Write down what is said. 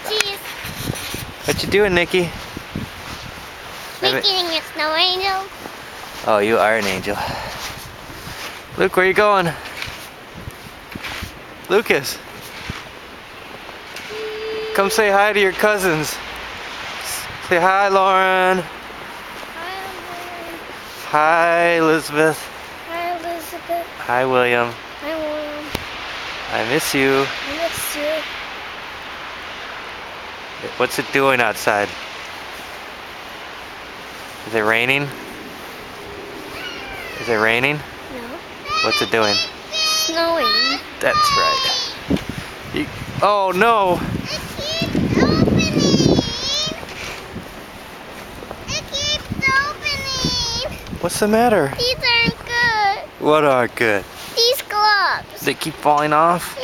Cheese. What you doing, Nikki? Making a snow angel. Oh, you are an angel. Luke, where you going? Lucas, come say hi to your cousins. Say hi, Lauren. Hi, Elizabeth. Hi, Elizabeth. Hi, William. Hi, William. I miss you. I miss you. What's it doing outside? Is it raining? Is it raining? No. What's it doing? Snowing. That's right. Oh no! It keeps opening. What's the matter? These aren't good. What aren't good? These gloves. They keep falling off?